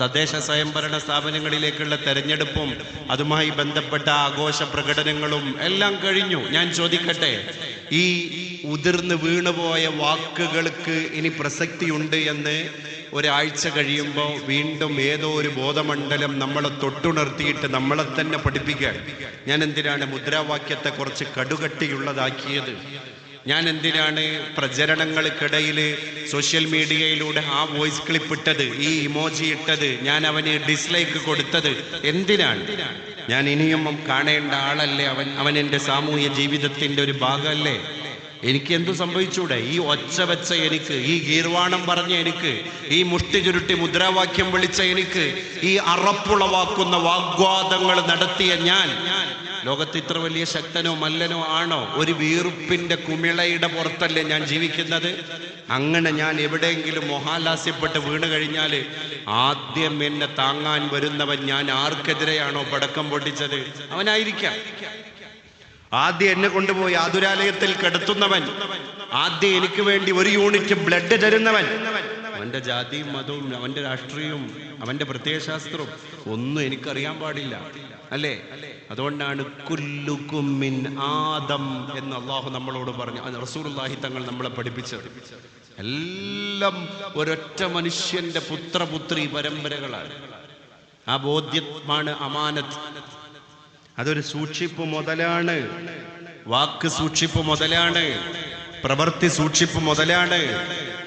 തദ്ദേശ സ്വയംഭരണ സ്ഥാപനങ്ങളിലേക്കുള്ള തെരഞ്ഞെടുപ്പും അതുമായി ബന്ധപ്പെട്ട ആഘോഷ പ്രകടനങ്ങളും എല്ലാം കഴിഞ്ഞു. ഞാൻ ചോദിക്കട്ടെ, ഈ ഉതിർന്ന് വീണുപോയ വാക്കുകൾക്ക് ഇനി പ്രസക്തിയുണ്ട് എന്ന് ഒരാഴ്ച കഴിയുമ്പോൾ വീണ്ടും ഏതോ ഒരു ബോധമണ്ഡലം നമ്മളെ തൊട്ടുണർത്തിയിട്ട് നമ്മളെ തന്നെ പഠിപ്പിക്കാൻ, ഞാൻ എന്തിനാണ് മുദ്രാവാക്യത്തെ കുറച്ച് കടുകട്ടിയുള്ളതാക്കിയത്, ഞാൻ എന്തിനാണ് പ്രചരണങ്ങൾക്കിടയിൽ സോഷ്യൽ മീഡിയയിലൂടെ ആ വോയിസ് ക്ലിപ്പ് ഇട്ടത്, ഈ ഇമോജി ഇട്ടത്, ഞാൻ അവന് ഡിസ്ലൈക്ക് കൊടുത്തത് എന്തിനാണ്? ഞാൻ ഇനിയും കാണേണ്ട ആളല്ലേ അവൻ എൻ്റെ സാമൂഹ്യ ജീവിതത്തിൻ്റെ ഒരു ഭാഗമല്ലേ? എനിക്ക് എന്തു സംഭവിച്ചൂടെ? ഈ ഒച്ച വെച്ച എനിക്ക്, ഈ ഗീർവാണം പറഞ്ഞ എനിക്ക്, ഈ മുഷ്ടി ചുരുട്ടി മുദ്രാവാക്യം വിളിച്ച എനിക്ക്, ഈ അറപ്പുളവാക്കുന്ന വാഗ്വാദങ്ങൾ നടത്തിയ ഞാൻ ലോകത്ത് ഇത്ര വലിയ ശക്തനോ മല്ലനോ ആണോ? ഒരു വീർപ്പിന്റെ കുമിളയുടെ പുറത്തല്ലേ ഞാൻ ജീവിക്കുന്നത്? അങ്ങനെ ഞാൻ എവിടെയെങ്കിലും മോഹാലാസ്യപ്പെട്ട് വീണ് കഴിഞ്ഞാൽ ആദ്യം എന്നെ താങ്ങാൻ വരുന്നവൻ ഞാൻ ആർക്കെതിരെയാണോ പടക്കം പൊട്ടിച്ചത് അവനായിരിക്കാം. ആദ്യം എന്നെ കൊണ്ടുപോയി ആതുരാലയത്തിൽ കിടത്തുന്നവൻ, ആദ്യം എനിക്ക് വേണ്ടി ഒരു യൂണിറ്റ് ബ്ലഡ് തരുന്നവൻ, അവന്റെ ജാതിയും മതവും അവന്റെ രാഷ്ട്രീയവും അവന്റെ പ്രത്യയശാസ്ത്രവും ഒന്നും എനിക്കറിയാൻ പാടില്ല, അല്ലേ? അതുകൊണ്ടാണ് കുല്ലുകും മിൻ ആദം എന്ന് അള്ളാഹു നമ്മളോട് പറഞ്ഞു, റസൂലുള്ളാഹി തങ്ങൾ നമ്മളെ പഠിപ്പിച്ചത്. എല്ലാം ഒരൊറ്റ മനുഷ്യന്റെ പുത്രപുത്രി പരമ്പരകളാണ്. ആ ബോധ്യമാണ് അമാനത്ത്. അതൊരു സൂക്ഷിപ്പ് മുതലാണ്. വാക്ക് സൂക്ഷിപ്പ് മുതലാണ്, പ്രവൃത്തി സൂക്ഷിപ്പ് മുതലാണ്.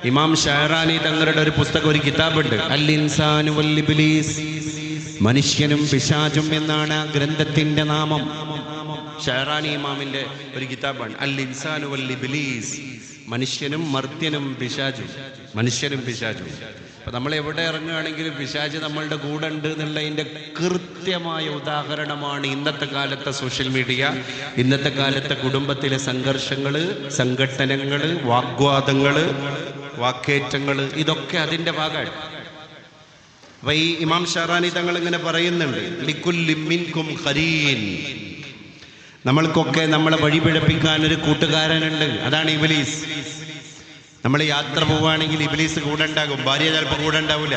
ഇമാം ഷഹറാനി തങ്ങളുടെ ഒരു പുസ്തകം, ഒരു കിതാബുണ്ട്, അൽ ഇൻസാനു വൽ ഇബ്ലീസ്, മനുഷ്യനും പിശാചും എന്നാണ് ആ ഗ്രന്ഥത്തിന്റെ നാമം. ഷഹറാനി ഇമാമിന്റെ ഒരു കിതാബാണ് അൽ ഇൻസാനു വൽ ഇബ്ലീസ്, മനുഷ്യനും മർത്യനും പിശാചും, മനുഷ്യനും പിശാചും. അപ്പൊ നമ്മൾ എവിടെ ഇറങ്ങുകയാണെങ്കിലും പിശാച് നമ്മളുടെ കൂടെ ഉണ്ട് എന്നുള്ളതിന്റെ കൃത്യമായ ഉദാഹരണമാണ് ഇന്നത്തെ കാലത്തെ സോഷ്യൽ മീഡിയ, ഇന്നത്തെ കാലത്തെ കുടുംബത്തിലെ സംഘർഷങ്ങള്, സംഘട്ടനങ്ങള്, വാഗ്വാദങ്ങള്, വാക്കേറ്റങ്ങള്, ഇതൊക്കെ അതിന്റെ ഭാഗമാണ്. അപ്പൊ ഈ ഇമാം ഷഹറാനി തങ്ങൾ ഇങ്ങനെ പറയുന്നുണ്ട്, ലിക്കുല്ലി മിൻകും ഖരീൻ, നമ്മൾക്കൊക്കെ നമ്മളെ വഴി പിഴപ്പിക്കാൻ ഒരു കൂട്ടുകാരനുണ്ട്, അതാണ് ഇബ്ലീസ്. നമ്മൾ യാത്ര പോവുകയാണെങ്കിൽ ഇബ്ലീസ് കൂടെ ഉണ്ടാകും. ഭാര്യ ചിലപ്പോൾ കൂടെ ഉണ്ടാവില്ല,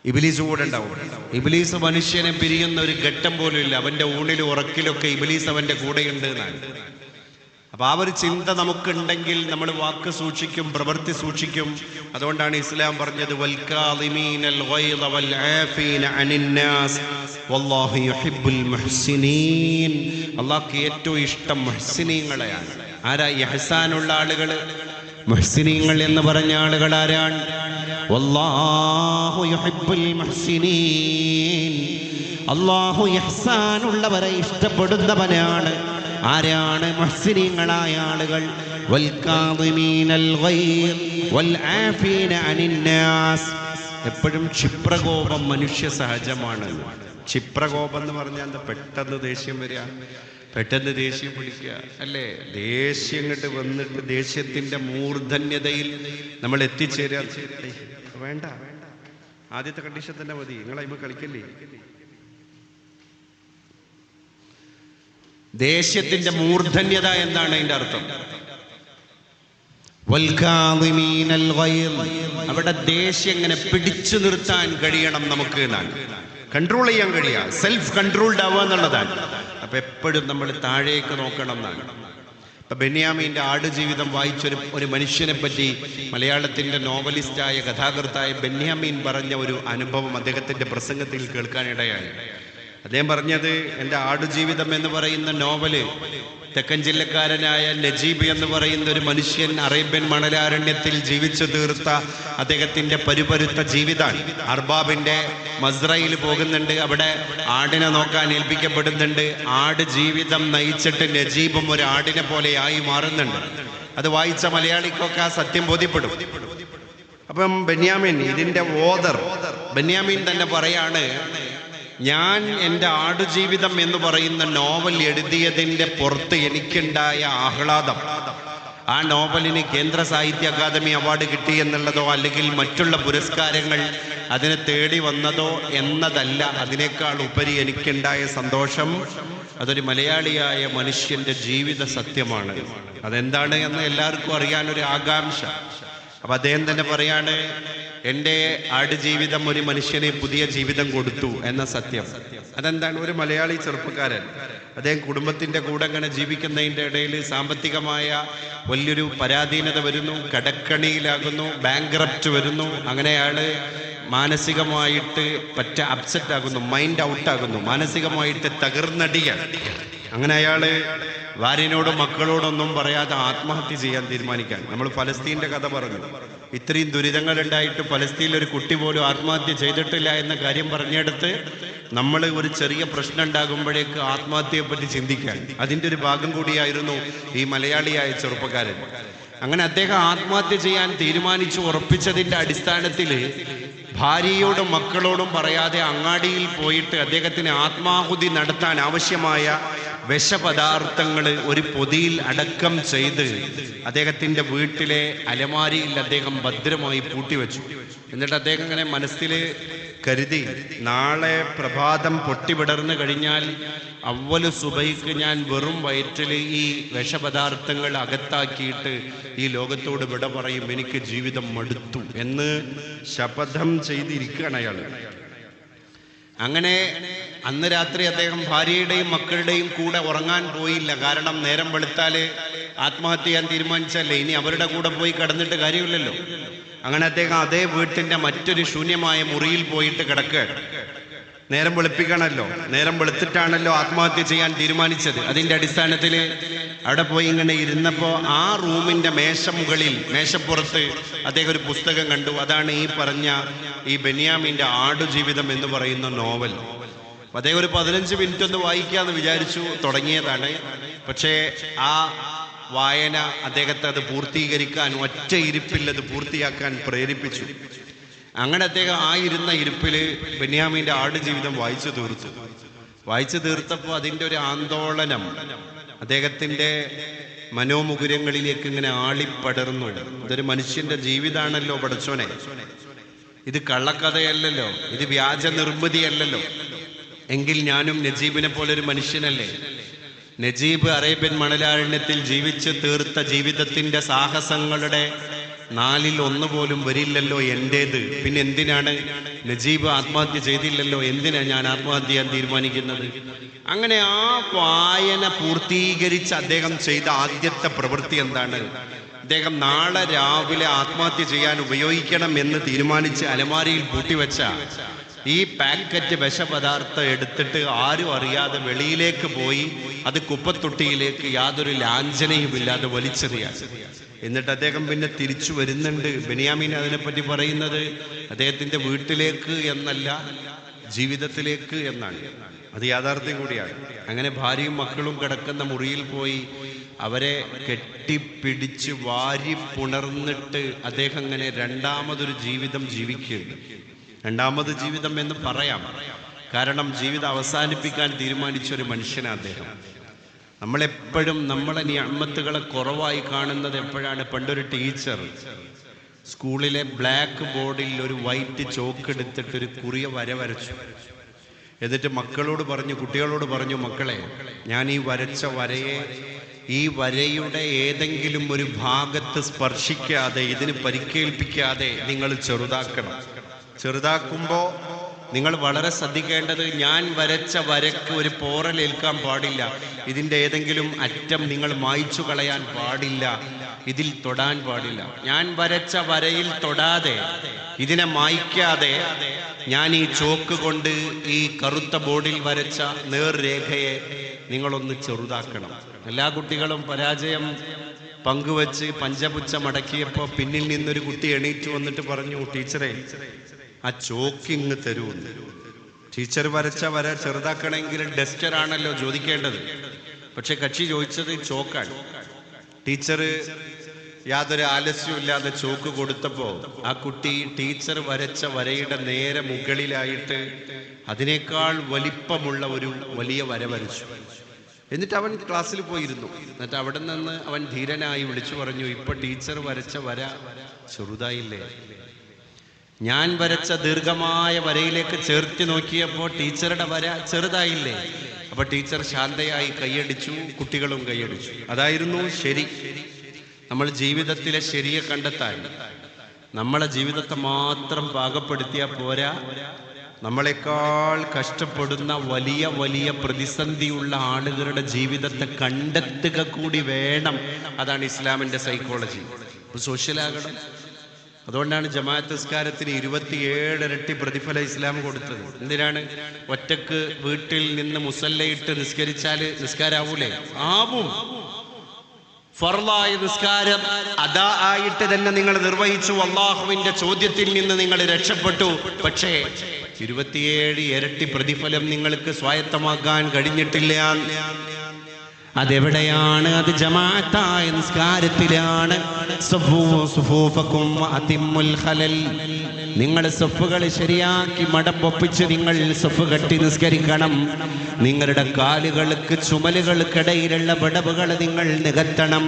ഇബ്ലീസ് കൂടെ ഉണ്ടാവും. ഇബ്ലീസ് മനുഷ്യനെ പിരിയുന്ന ഒരു ഘട്ടം പോലും ഇല്ല. അവന്റെ ഊണിലും ഉറക്കിലൊക്കെ ഇബ്ലീസ് അവന്റെ കൂടെയുണ്ട് എന്നാണ്. അപ്പൊ ആ ഒരു ചിന്ത നമുക്കുണ്ടെങ്കിൽ നമ്മൾ വാക്ക് സൂക്ഷിക്കും, പ്രവൃത്തി സൂക്ഷിക്കും. അതുകൊണ്ടാണ് ഇസ്ലാം പറഞ്ഞത് വൽകാളിമീനൽ ഗൈള വൽ ആഫീന അനിന്നാസ് വല്ലാഹു യുഹിബ്ബുൽ മുഹ്സിനീൻ. അല്ലാഹുക്ക് ഏറ്റവും ഇഷ്ടം മുഹ്സിനീങ്ങളെയാണ്. ആരാ ഇഹ്സാനുള്ള ആളുകൾ? മുഹ്സിനീങ്ങൾ എന്ന് പറഞ്ഞ ആളുകൾ ആരാണ്? വല്ലാഹു യുഹിബ്ബുൽ മുഹ്സിനീൻ. അല്ലാഹു ഇഹ്സാനുള്ളവരെ ഇഷ്ടപ്പെടുന്നവനാണ്. ആരാണ് മുഹ്സിനീങ്ങളായ ആളുകൾ? വൽകാദിമീനൽ ഗൈർ വൽ ആഫീന അനിന്നാസ്. എപ്പോഴും ക്ഷിപ്രകോപം മനുഷ്യ സഹജമാണ്. ക്ഷിപ്രകോപം എന്ന് പറഞ്ഞാൽ എന്താ? പെട്ടെന്ന് ദേഷ്യം വരിക, പെട്ടെന്ന് ദേഷ്യം പിടിക്കുക, അല്ലേ? ദേഷ്യം ഇങ്ങോട്ട് വന്നിട്ട് ദേഷ്യത്തിന്റെ മൂർധന്യതയിൽ നമ്മൾ എത്തിച്ചേരുക. വേണ്ട, ആദ്യത്തെ കണ്ടീഷൻ തന്നെ മതി, നിങ്ങൾ അതിന് കളിക്കല്ലേ. ദേഷ്യത്തിന്റെ മൂർധന്യത എന്താണ് അതിന്റെ അർത്ഥം? വൽകാദിമീനൽ ഗൈർ, അവിടെ ദേഷ്യം ഇങ്ങനെ പിടിച്ചു നിർത്താൻ കഴിയണം നമുക്ക് എന്നാണ്. കൺട്രോൾ ചെയ്യാൻ കഴിയുക, സെൽഫ് കൺട്രോൾഡ് ആവുക എന്നുള്ളതാണ്. അപ്പൊ എപ്പോഴും നമ്മൾ താഴേക്ക് നോക്കണം എന്നാണ്. ഇപ്പൊ ബെന്യാമീന്റെ ആടുജീവിതം വായിച്ചൊരു മനുഷ്യനെ പറ്റി മലയാളത്തിന്റെ നോവലിസ്റ്റായ കഥാകൃത്തായ ബെന്യാമീൻ പറഞ്ഞ ഒരു അനുഭവം അദ്ദേഹത്തിന്റെ പ്രസംഗത്തിൽ കേൾക്കാനിടയായി. അദ്ദേഹം പറഞ്ഞത്, എൻ്റെ ആടുജീവിതം എന്ന് പറയുന്ന നോവല് തെക്കൻ ജില്ലക്കാരനായ നജീബ് എന്ന് പറയുന്ന ഒരു മനുഷ്യൻ അറേബ്യൻ മണലാരണ്യത്തിൽ ജീവിച്ചു തീർത്ത അദ്ദേഹത്തിന്റെ പരുപരുത്ത ജീവിതമാണ്. അർബാബിന്റെ മസ്രയിൽ പോകുന്നുണ്ട്, അവിടെ ആടിനെ നോക്കാൻ ഏൽപ്പിക്കപ്പെടുന്നുണ്ട്. ആട് ജീവിതം നയിച്ചിട്ട് നജീബും ഒരു ആടിനെ പോലെ ആയി മാറുന്നുണ്ട്. അത് വായിച്ച മലയാളിക്കൊക്കെ ആ സത്യം ബോധ്യപ്പെടും. അപ്പം ബെന്യാമീൻ, ഇതിന്റെ ഓദർ ബെന്യാമീൻ തന്നെ പറയാണ്, ഞാൻ എൻ്റെ ആടുജീവിതം എന്ന് പറയുന്ന നോവൽ എഴുതിയതിൻ്റെ പുറത്ത് എനിക്കുണ്ടായ ആഹ്ലാദം, ആ നോവലിന് കേന്ദ്ര സാഹിത്യ അക്കാദമി അവാർഡ് കിട്ടി എന്നുള്ളതോ അല്ലെങ്കിൽ മറ്റുള്ള പുരസ്കാരങ്ങൾ അതിനെ തേടി വന്നതോ എന്നതല്ല. അതിനേക്കാൾ ഉപരി എനിക്കുണ്ടായ സന്തോഷം അതൊരു മലയാളിയായ മനുഷ്യന്റെ ജീവിത സത്യമാണ്. അതെന്താണ് എന്ന് എല്ലാവർക്കും അറിയാനൊരു ആകാംക്ഷ. അപ്പൊ അദ്ദേഹം തന്നെ പറയാണ്, എൻ്റെ ആടുജീവിതം ഒരു മനുഷ്യന് പുതിയ ജീവിതം കൊടുത്തു എന്ന സത്യം. അതെന്താണ്? ഒരു മലയാളി ചെറുപ്പക്കാരൻ, അദ്ദേഹം കുടുംബത്തിൻ്റെ കൂടെ അങ്ങനെ ജീവിക്കുന്നതിൻ്റെ ഇടയിൽ സാമ്പത്തികമായ വലിയൊരു പരാധീനത വരുന്നു, കടക്കണിയിലാകുന്നു, ബാങ്ക്രപ്റ്റ് വരുന്നു. അങ്ങനെ അയാൾ മാനസികമായിട്ട് അപ്സെറ്റ് ആകുന്നു, മൈൻഡ് ഔട്ടാകുന്നു, മാനസികമായിട്ട് തകർന്നടിയാണ്. അങ്ങനെ അയാള് ഭാര്യനോടും മക്കളോടൊന്നും പറയാതെ ആത്മഹത്യ ചെയ്യാൻ തീരുമാനിക്കാൻ. നമ്മൾ ഫലസ്തീൻ്റെ കഥ പറഞ്ഞു. ഇത്രയും ദുരിതങ്ങൾ ഉണ്ടായിട്ട് ഫലസ്തീനിൽ ഒരു കുട്ടി പോലും ആത്മഹത്യ ചെയ്തിട്ടില്ല എന്ന കാര്യം പറഞ്ഞെടുത്ത് നമ്മൾ ഒരു ചെറിയ പ്രശ്നം ഉണ്ടാകുമ്പോഴേക്ക് ആത്മഹത്യയെ പറ്റി ചിന്തിക്കാൻ. അതിൻ്റെ ഒരു ഭാഗം കൂടിയായിരുന്നു ഈ മലയാളിയായ ചെറുപ്പക്കാരൻ. അങ്ങനെ അദ്ദേഹം ആത്മഹത്യ ചെയ്യാൻ തീരുമാനിച്ചു ഉറപ്പിച്ചതിൻ്റെ അടിസ്ഥാനത്തിൽ ഭാര്യയോടും മക്കളോടും പറയാതെ അങ്ങാടിയിൽ പോയിട്ട് അദ്ദേഹത്തിന് ആത്മാഹുതി നടത്താൻ ആവശ്യമായ വിഷപദാർത്ഥങ്ങൾ ഒരു പൊതിയിൽ അടക്കം ചെയ്ത് അദ്ദേഹത്തിൻ്റെ വീട്ടിലെ അലമാരിയിൽ അദ്ദേഹം ഭദ്രമായി പൂട്ടിവെച്ചു. എന്നിട്ട് അദ്ദേഹം ഇങ്ങനെ മനസ്സിൽ കരുതി, നാളെ പ്രഭാതം പൊട്ടിവിടർന്നു കഴിഞ്ഞാൽ അവ്വല് സുബൈക്ക് ഞാൻ വെറും വയറ്റിൽ ഈ വിഷപദാർത്ഥങ്ങൾ അകത്താക്കിയിട്ട് ഈ ലോകത്തോട് വിട പറയും, എനിക്ക് ജീവിതം മടുത്തു എന്ന് ശപഥം ചെയ്തിരിക്കുകയാണ് അയാൾ. അങ്ങനെ അന്ന് രാത്രി അദ്ദേഹം ഭാര്യയുടെയും മക്കളുടെയും കൂടെ ഉറങ്ങാൻ പോയില്ല. കാരണം നേരം വെളുത്താല് ആത്മഹത്യ ചെയ്യാൻ തീരുമാനിച്ചല്ലേ, ഇനി അവരുടെ കൂടെ പോയി കിടന്നിട്ട് കാര്യമില്ലല്ലോ. അങ്ങനെ അദ്ദേഹം അതേ വീട്ടിന്റെ മറ്റൊരു ശൂന്യമായ മുറിയിൽ പോയിട്ട് കിടക്കുകയാണ്. നേരം വെളുപ്പിക്കണമല്ലോ, നേരം വെളുത്തിട്ടാണല്ലോ ആത്മഹത്യ ചെയ്യാൻ തീരുമാനിച്ചത്. അതിന്റെ അടിസ്ഥാനത്തിൽ അവിടെ പോയി ഇങ്ങനെ ഇരുന്നപ്പോൾ ആ റൂമിന്റെ മേശപ്പുറത്ത് അദ്ദേഹം ഒരു പുസ്തകം കണ്ടു. അതാണ് ഈ പറഞ്ഞ ഈ ബെന്യാമിന്റെ ആടുജീവിതം എന്ന് പറയുന്ന നോവൽ. അദ്ദേഹം ഒരു 15 മിനിറ്റ് ഒന്ന് വായിക്കാന്ന് വിചാരിച്ചു തുടങ്ങിയതാണ്. പക്ഷേ ആ വായന അദ്ദേഹത്തെ അത് പൂർത്തീകരിക്കാൻ, ഒറ്റ ഇരിപ്പിൽ അത് പൂർത്തിയാക്കാൻ പ്രേരിപ്പിച്ചു. അങ്ങനെ അദ്ദേഹം ആ ഇരുന്ന ഇരിപ്പിൽ ബെന്യാമിന്റെ ആടുജീവിതം വായിച്ചു തീർത്തപ്പോൾ അതിൻ്റെ ഒരു ആന്തോളനം അദ്ദേഹത്തിൻ്റെ മനോമുകുരങ്ങളിലേക്ക് ഇങ്ങനെ ആളിപ്പടർന്നു. ഇതൊരു മനുഷ്യന്റെ ജീവിതമാണല്ലോ പടച്ചോനെ, ഇത് കള്ളക്കഥയല്ലല്ലോ, ഇത് വ്യാജ നിർമ്മിതിയല്ലല്ലോ. എങ്കിൽ ഞാനും നജീബിനെ പോലൊരു മനുഷ്യനല്ലേ? നജീബ് അറേബ്യൻ മണലാരണ്യത്തിൽ ജീവിച്ച് തീർത്ത ജീവിതത്തിന്റെ സാഹസങ്ങളുടെ 1/4 പോലും വരില്ലല്ലോ എൻ്റേത്. പിന്നെ എന്തിനാണ് നജീബ് ആത്മഹത്യ ചെയ്തില്ലല്ലോ, എന്തിനാ ഞാൻ ആത്മഹത്യ ചെയ്യാൻ തീരുമാനിക്കുന്നത്? അങ്ങനെ ആ വായന പൂർത്തീകരിച്ച് അദ്ദേഹം ചെയ്ത ആദ്യത്തെ പ്രവൃത്തി എന്താണ്? അദ്ദേഹം നാളെ രാവിലെ ആത്മഹത്യ ചെയ്യാൻ ഉപയോഗിക്കണം എന്ന് തീരുമാനിച്ച് അലമാരിയിൽ പൂട്ടിവെച്ച ഈ പാക്കറ്റ് വിഷപദാർത്ഥം എടുത്തിട്ട് ആരും അറിയാതെ വെളിയിലേക്ക് പോയി അത് കുപ്പത്തൊട്ടിയിലേക്ക് യാതൊരു ലാഞ്ചനയുമില്ലാതെ വലിച്ചെറിയാണ്. എന്നിട്ട് അദ്ദേഹം പിന്നെ തിരിച്ചു വരുന്നുണ്ട്. ബെന്യാമീൻ അതിനെപ്പറ്റി പറയുന്നത് അദ്ദേഹത്തിന്റെ വീട്ടിലേക്ക് എന്നല്ല, ജീവിതത്തിലേക്ക് എന്നാണ്. അത് യാഥാർത്ഥ്യം കൂടിയാണ്. അങ്ങനെ ഭാര്യയും മക്കളും കിടക്കുന്ന മുറിയിൽ പോയി അവരെ കെട്ടിപ്പിടിച്ച് വാരി പുണർന്നിട്ട് അദ്ദേഹം അങ്ങനെ രണ്ടാമതൊരു ജീവിതം ജീവിക്കുകയുണ്ട്. രണ്ടാമത് ജീവിതം എന്ന് പറയാം, കാരണം ജീവിതം അവസാനിപ്പിക്കാൻ തീരുമാനിച്ച ഒരു മനുഷ്യനാണ് അദ്ദേഹം. നമ്മളെപ്പോഴും നമ്മളെ നിഅമത്തുകളെ കുറവായി കാണുന്നത് എപ്പോഴാണ്? പണ്ടൊരു ടീച്ചർ സ്കൂളിലെ ബ്ലാക്ക് ബോർഡിൽ ഒരു വൈറ്റ് ചോക്ക് എടുത്തിട്ട് ഒരു കുറിയ വര വരച്ചു. എന്നിട്ട് കുട്ടികളോട് പറഞ്ഞു, മക്കളെ, ഞാൻ ഈ വരച്ച വരയെ ഈ വരയുടെ ഏതെങ്കിലും ഒരു ഭാഗത്ത് സ്പർശിക്കാതെ, ഇതിന് പരിക്കേൽപ്പിക്കാതെ നിങ്ങൾ ചെറുതാക്കണം. ചെറുതാക്കുമ്പോൾ നിങ്ങൾ വളരെ ശ്രദ്ധിക്കേണ്ടത്, ഞാൻ വരച്ച വരയ്ക്ക് ഒരു പോറലേൽക്കാൻ പാടില്ല, ഇതിൻ്റെ ഏതെങ്കിലും അറ്റം നിങ്ങൾ മായ്ച്ചു കളയാൻ പാടില്ല, ഇതിൽ തൊടാൻ പാടില്ല. ഞാൻ വരച്ച വരയിൽ തൊടാതെ, ഇതിനെ മായ്ക്കാതെ ഞാൻ ഈ ചോക്ക് കൊണ്ട് ഈ കറുത്ത ബോർഡിൽ വരച്ച നേർരേഖയെ നിങ്ങളൊന്ന് ചെറുതാക്കണം. എല്ലാ കുട്ടികളും പരാജയം പങ്കുവച്ച് പഞ്ചപുച്ഛ മടക്കിയപ്പോൾ പിന്നിൽ നിന്നൊരു കുട്ടി എണീറ്റ് വന്നിട്ട് പറഞ്ഞു, ടീച്ചറെ, ആ ചോക്കിങ് തരുമെന്ന്. ടീച്ചർ വരച്ച വര ചെറുതാക്കണമെങ്കിൽ ഡസ്റ്ററാണല്ലോ ചോദിക്കേണ്ടത്. പക്ഷെ കക്ഷി ചോദിച്ചത് ചോക്കാണ്. ടീച്ചർ യാതൊരു ആലസ്യമില്ലാതെ ചോക്ക് കൊടുത്തപ്പോൾ ആ കുട്ടി ടീച്ചർ വരച്ച വരയുടെ നേരെ മുകളിലായിട്ട് അതിനേക്കാൾ വലിപ്പമുള്ള ഒരു വലിയ വര വരച്ചു. എന്നിട്ട് അവൻ ക്ലാസ്സിൽ പോയിരുന്നു. എന്നിട്ട് അവിടെ നിന്ന് അവൻ ധീരനായി വിളിച്ചു പറഞ്ഞു, ഇപ്പൊ ടീച്ചർ വരച്ച വര ചെറുതായില്ലേ? ഞാൻ വരച്ച ദീർഘമായ വരയിലേക്ക് ചേർത്ത് നോക്കിയപ്പോൾ ടീച്ചറുടെ വര ചെറുതായില്ലേ? അപ്പൊ ടീച്ചർ ശാന്തയായി കൈയടിച്ചു, കുട്ടികളും കൈയടിച്ചു. അതായിരുന്നു ശരി. നമ്മൾ ജീവിതത്തിലെ ശരിയെ കണ്ടെത്താൻ നമ്മളെ ജീവിതത്തെ മാത്രം പാകപ്പെടുത്തിയാൽ പോരാ, നമ്മളെക്കാൾ കഷ്ടപ്പെടുന്ന വലിയ വലിയ പ്രതിസന്ധിയുള്ള ആളുകളുടെ ജീവിതത്തെ കണ്ടെത്തുക കൂടി വേണം. അതാണ് ഇസ്ലാമിൻ്റെ സൈക്കോളജി. സോഷ്യലാകണം. അതുകൊണ്ടാണ് ജമാഅത്ത് നിസ്കാരത്തിന് 27 ഇരട്ടി പ്രതിഫലം ഇസ്ലാം കൊടുത്തത്. എന്തിനാണ്? ഒറ്റക്ക് വീട്ടിൽ നിന്ന് മുസല്ലയിട്ട് നിസ്കരിച്ചാൽ നിസ്കാരാവൂലേ? ആവും. ഫർളായ നിസ്കാരം അദാ ആയിട്ട് തന്നെ നിങ്ങൾ നിർവഹിച്ചു, അല്ലാഹുവിന്റെ ചോദ്യത്തിൽ നിന്ന് നിങ്ങൾ രക്ഷപ്പെട്ടു. പക്ഷേ 27 ഇരട്ടി പ്രതിഫലം നിങ്ങൾക്ക് സ്വായത്തമാക്കാൻ കഴിഞ്ഞിട്ടില്ല. അതെവിടെയാണ്? അത് ജമാഅത്തായ നിസ്കാരത്തിലാണ്. നിങ്ങൾ സഫുകൾ ശരിയാക്കി മടപ്പൊപ്പിച്ച് നിങ്ങൾ സഫ് കെട്ടി നിസ്കരിക്കണം. നിങ്ങളുടെ കാലുകൾക്ക് ചുമലുകൾക്കിടയിലുള്ള വിടവുകൾ നിങ്ങൾ നികത്തണം.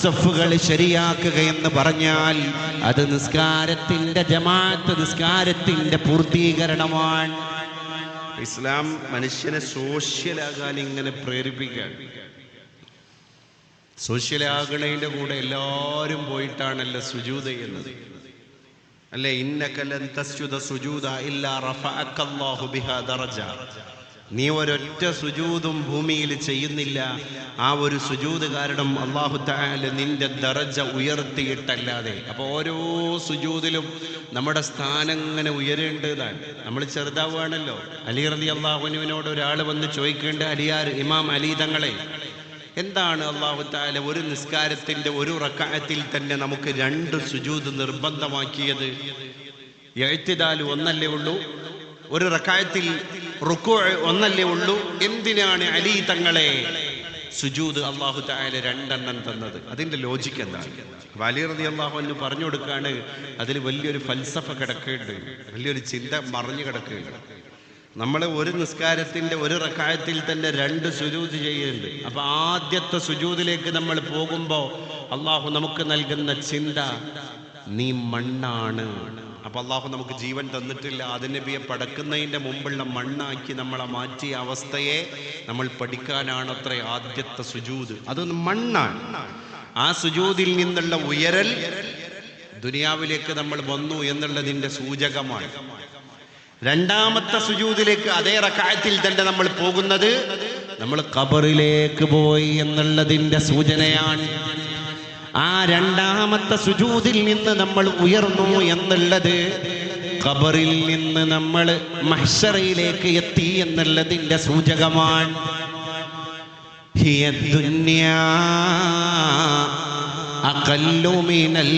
സഫുകൾ ശരിയാക്കുക എന്ന് പറഞ്ഞാൽ അത് നിസ്കാരത്തിന്റെ ജമാഅത്ത്, നിസ്കാരത്തിന്റെ പൂർത്തീകരണമാണ്. ഇസ്ലാം മനുഷ്യനെ സോഷ്യലാകാൻ ഇങ്ങനെ പ്രേരിപ്പിക്കാൻ. സോഷ്യലാകണതിൻ്റെ കൂടെ എല്ലാവരും പോയിട്ടാണല്ലോ സുജൂദ് ചെയ്യുന്നത്, അല്ലേ? ഇന്നക ലൻ തസ്ജുദ സുജൂദ ഇല്ലാ റഫഅക്കല്ലാഹു ബിഹാ ദറജ. നീ ഒരൊറ്റ സുജൂദും ഭൂമിയിൽ ചെയ്യുന്നില്ല, ആ ഒരു സുജൂദ് കാരണം അല്ലാഹു തആല നിന്റെ ദറജ ഉയർത്തിയിട്ടല്ലാതെ. അപ്പോൾ ഓരോ സുജൂദിലും നമ്മുടെ സ്ഥാനം ഇങ്ങനെ ഉയരേണ്ടതാണ്. നമ്മൾ ചെറുതാവുകയാണല്ലോ. അലി റളിയല്ലാഹു അൻഹുവിനോട് ഒരാൾ വന്ന് ചോദിക്കേണ്ട, അലിയാർ ഇമാം അലി തങ്ങളെ, എന്താണ് അല്ലാഹു തആല ഒരു നിസ്കാരത്തിന്റെ ഒരു റക്അത്തിൽ തന്നെ നമുക്ക് 2 സുജൂദ് നിർബന്ധമാക്കിയത്? ഇഅ്തിദാൽ ഒന്നല്ലേ ഉള്ളൂ, ഒരു റക്അത്തിൽ റുക്കൂ ഒന്നല്ലേ ഉള്ളൂ, എന്തിനാണ് അലി തങ്ങളെ സുജൂദ് അല്ലാഹു തആല 2 തന്നത്? അതിന്റെ ലോജിക്ക് എന്താണ്? അലി റളിയല്ലാഹു അൻഹു പറഞ്ഞു കൊടുക്കാണ്, അതിൽ വലിയൊരു ഫൽസഫ കിടക്കുന്നുണ്ട്, വലിയൊരു ചിന്ത മറിഞ്ഞു കിടക്കുന്നുണ്ട്. നമ്മൾ ഒരു നിസ്കാരത്തിന്റെ ഒരു റക്അത്തിൽ തന്നെ 2 സുജൂദ് ചെയ്യുന്നുണ്ട്. അപ്പൊ ആദ്യത്തെ സുജൂദിലേക്ക് നമ്മൾ പോകുമ്പോൾ അല്ലാഹു നമുക്ക് നൽകുന്ന ചിന്ത, നീ മണ്ണാണ്. അപ്പൊ അല്ലാഹു നമുക്ക് ജീവൻ തന്നിട്ടില്ല, നബിയെ പടക്കുന്നതിന്റെ മുമ്പുള്ള മണ്ണാക്കി നമ്മളെ മാറ്റിയ അവസ്ഥയെ നമ്മൾ പഠിക്കാനാണത്രേ ആദ്യത്തെ സുജൂദ്. അതൊന്ന് മണ്ണാണ്. ആ സുജൂദിൽ നിന്നുള്ള ഉയരൽ ദുനിയാവിലേക്ക് നമ്മൾ വന്നു എന്നുള്ളതിന്റെ സൂചകമാണ്. രണ്ടാമത്തെ സുജൂദിലേക്ക് അതേ റക്അത്തിൽ തന്നെ നമ്മൾ പോകുന്നത് നമ്മൾ ഖബറിലേക്ക് പോയി എന്നുള്ളതിന്റെ സൂചനയാണ്. ആ രണ്ടാമത്തെ സുജൂദിൽ നിന്ന് നമ്മൾ ഉയർന്നു എന്നുള്ളത് ഖബറിൽ നിന്ന് നമ്മൾ മഹ്ശറിലേക്ക് എത്തി എന്നുള്ളതിന്റെ സൂചകമാണ്. ഹിയ ദുനിയാ അഖല്ലു മിനൽ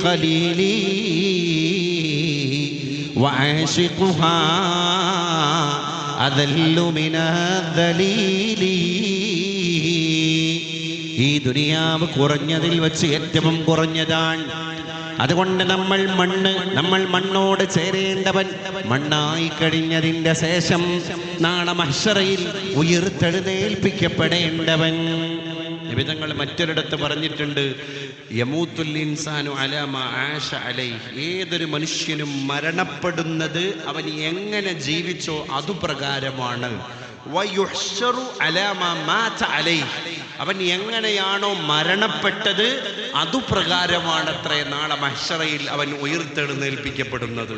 ഖലീലി വഅശിഖുഹാ അദല്ലു മിനദ്ദലീലി. ഈ ദുനിയാവ് കുറഞ്ഞതിൽ വെച്ച് ഏറ്റവും കുറഞ്ഞതാണ്. അതുകൊണ്ട് നമ്മൾ മണ്ണോട് ചേരേണ്ടവൻ, മണ്ണായി കഴിഞ്ഞതിന്റെ ശേഷം നാളെ മഹ്ശറയിൽ ഉയർത്തെഴുന്നേൽപ്പിക്കപ്പെടേണ്ടവൻ. നിബിധങ്ങൾ മറ്റൊരിടത്ത് പറഞ്ഞിട്ടുണ്ട്, യമൂത്തുൽ ഇൻസാനു അലാ മാ ആശ അലൈഹി. ഏതൊരു മനുഷ്യനും മരണപ്പെടുന്നത് അവൻ എങ്ങനെ ജീവിച്ചോ അതുപ്രകാരമാണ്. വയുഹ്ശറു അലാ മാ മാത അലൈഹി. അവൻ എങ്ങനെയാണോ മരണപ്പെട്ടത് അതുപ്രകാരമാണത്രേ നാളെ മഹ്ശറയിൽ അവൻ ഉയർത്തെഴുന്നേൽപ്പിക്കപ്പെടുന്നത്.